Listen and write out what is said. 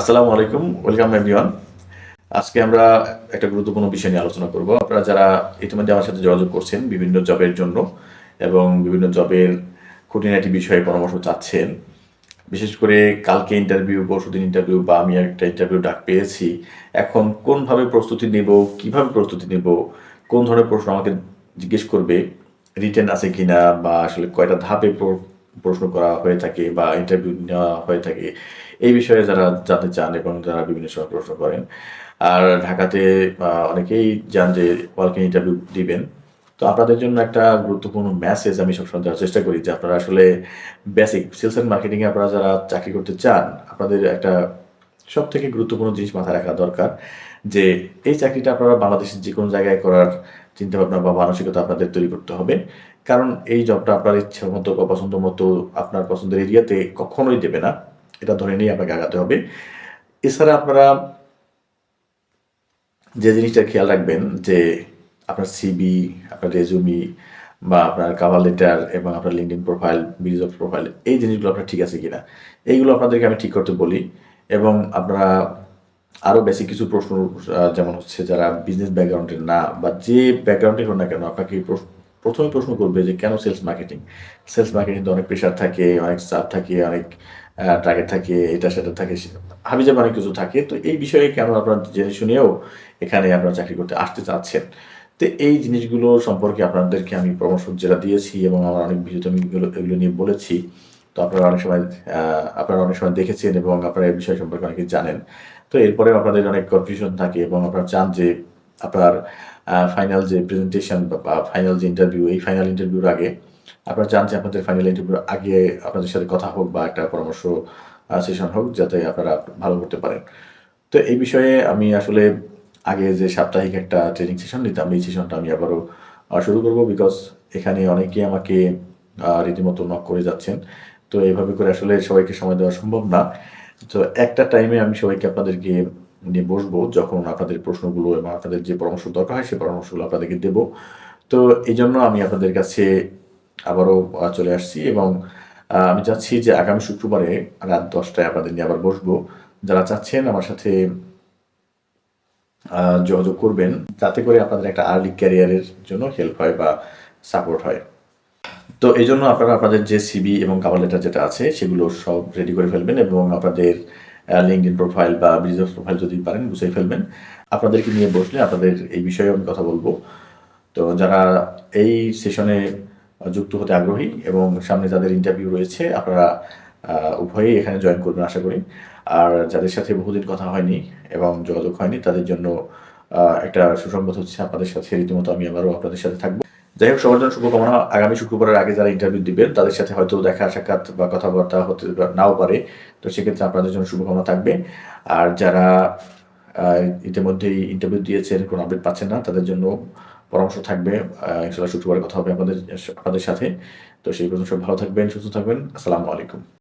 আসসালামু আলাইকুম, welcome everyone. আজকে আমরা একটা গুরুত্বপূর্ণ বিষয় নিয়ে আলোচনা করব। আপনারা যারা ইতিমধ্যে আমার সাথে যোগাযোগ করছেন বিভিন্ন জবের জন্য এবং বিভিন্ন জবের খুঁটিনাটি বিষয়ে পরামর্শ চাচ্ছেন, বিশেষ করে কালকে ইন্টারভিউ, পরশুদিন ইন্টারভিউ বা আমি একটা ইন্টারভিউ ডাক পেয়েছি। এখন কোনভাবে প্রস্তুতি নেব, কিভাবে প্রস্তুতি নেব, কোন ধরনের প্রশ্ন আমাকে জিজ্ঞেস করবে, রিটেন আছে কিনা বা আসলে কয়টা ধাপে প্রশ্ন করা হয়ে থাকে বা ইন্টারভিউ নেওয়া হয়ে থাকে, এই বিষয়ে যারা জানতে চান এবং যারা বিভিন্ন সময় প্রশ্ন করেন। আর ঢাকাতে অনেকেই যান যে ওয়ার্কিং ইন্টারভিউ দিবেন। তো আপনাদের জন্য একটা গুরুত্বপূর্ণ মেসেজ আমি সবসময় দেওয়ার চেষ্টা করি যে আপনারা আসলে বেসিক সেলস অ্যান্ড মার্কেটিংয়ে আপনারা যারা চাকরি করতে চান, আপনাদের একটা সবথেকে গুরুত্বপূর্ণ জিনিস মাথায় রাখা দরকার যে এই চাকরিটা আপনারা বাংলাদেশের যে কোনো জায়গায় করার চিন্তাভাবনা বা মানসিকতা আপনাদের তৈরি করতে হবে। কারণ এই জবটা আপনার ইচ্ছা মতো বা পছন্দ মতো আপনার পছন্দের এরিয়াতে কখনোই দেবে না। এটা ধরে নিয়ে আপনাকে আগাতে হবে। এছাড়া আপনারা যে জিনিসটা খেয়াল রাখবেন যে আপনার সিভি, আপনার রেজুমি বা আপনার কভার লেটার এবং আপনার লিঙ্কডইন প্রোফাইল, বিজনেস প্রোফাইল, এই জিনিসগুলো আপনার ঠিক আছে কিনা, এইগুলো আপনাদেরকে আমি ঠিক করতে বলি। এবং আপনারা আরও বেসিক কিছু প্রশ্ন, যেমন হচ্ছে যারা বিজনেস ব্যাকগ্রাউন্ডের না বা যে ব্যাকগ্রাউন্ডের হোক না কেন, আপনাকে প্রথমে প্রশ্ন করবে যে কেন সেলস মার্কেটিং। সেলস মার্কেটিং তো অনেক প্রেশার থাকে, অনেক চাপ থাকে, অনেক টার্গেট থাকে, এটা সেটা থাকে, হাবিজাবি অনেক কিছু থাকে। তো এই বিষয়ে কেন আপনারা জেনে শুনেও এখানে আপনারা চাকরি করতে আসতে চাচ্ছেন। তো এই জিনিসগুলো সম্পর্কে আপনাদেরকে আমি পরামর্শ যেটা দিয়েছি এবং আমার অনেক ভিডিওতে আমি এগুলো নিয়ে বলেছি। তো আপনারা অনেক সময় দেখেছেন এবং আপনারা এই বিষয় সম্পর্কে অনেকে জানেন। তো এরপরেও আপনাদের অনেক কনফিউশন থাকে এবং আপনারা চান যে আপনার ফাইনাল যে প্রেজেন্টেশন বা ফাইনাল যে ইন্টারভিউ, এই ফাইনাল ইন্টারভিউর আগে আপনারা চান যে আপনাদের ফাইনাল ইন্টারভিউর আগে আপনাদের সাথে কথা হোক বা একটা পরামর্শ সেশন হোক, যাতে আপনারা ভালো করতে পারেন। তো এই বিষয়ে আমি আসলে আগে যে সাপ্তাহিক একটা ট্রেনিং সেশন নিতাম, এই সেশনটা আমি আবারও শুরু করব। বিকজ এখানে অনেকেই আমাকে রীতিমতো নক করে যাচ্ছেন। তো এভাবে করে আসলে সবাইকে সময় দেওয়া সম্ভব না। তো একটা টাইমে আমি সবাইকে আপনাদেরকে নিয়ে বসবো, যখন আপনাদের প্রশ্নগুলো এবং আপনাদের যে পরামর্শ দরকার হয় সেই পরামর্শগুলো আপনাদেরকে দেব। তো এই জন্য আমি আপনাদের কাছে আবারও চলে আসছি এবং আমি চাচ্ছি যে আগামী শুক্রবারে রাত 10টায় আপনাদের নিয়ে আবার বসবো। যারা চাচ্ছেন আমার সাথে যোগাযোগ করবেন, যাতে করে আপনাদের একটা আর্লি ক্যারিয়ারের জন্য হেল্প হয় বা সাপোর্ট হয়। তো এই জন্য আপনারা আপনাদের যে সিভি এবং কভার লেটার যেটা আছে সেগুলো সব রেডি করে ফেলবেন এবং আপনাদের লিঙ্কডইন প্রোফাইল বা বিজনেস প্রোফাইল যদি পারেন গুছিয়ে ফেলবেন। আপনাদেরকে নিয়ে বসলে আপনাদের এই বিষয়ে আমি কথা বলবো। তো যারা এই সেশনে যুক্ত হতে আগ্রহী এবং সামনে যাদের ইন্টারভিউ রয়েছে, আপনারা উভয়েই এখানে জয়েন করবেন আশা করি। আর যাদের সাথে বহুদিন কথা হয়নি এবং যোগাযোগ হয়নি, তাদের জন্য একটা সুসংবাদ হচ্ছে আপনাদের সাথে রীতিমতো আমি আবারও আপনাদের সাথে থাকবো। যাই হোক, সবার জন্য শুভকামনা। আগামী শুক্রবারের আগে যারা ইন্টারভিউ দিবেন তাদের সাথে হয়তো দেখা সাক্ষাৎ বা কথাবার্তা হতে নাও পারে। তো সেক্ষেত্রে আপনাদের জন্য শুভকামনা থাকবে। আর যারা ইতিমধ্যেই ইন্টারভিউ দিয়েছেন, কোনো আপডেট পাচ্ছেন না, তাদের জন্য পরামর্শ থাকবে। ইনশাআল্লাহ শুক্রবারে কথা হবে আপনাদের সাথে। তো সেই পর্যন্ত সব ভালো থাকবেন, সুস্থ থাকবেন। আসসালামু আলাইকুম।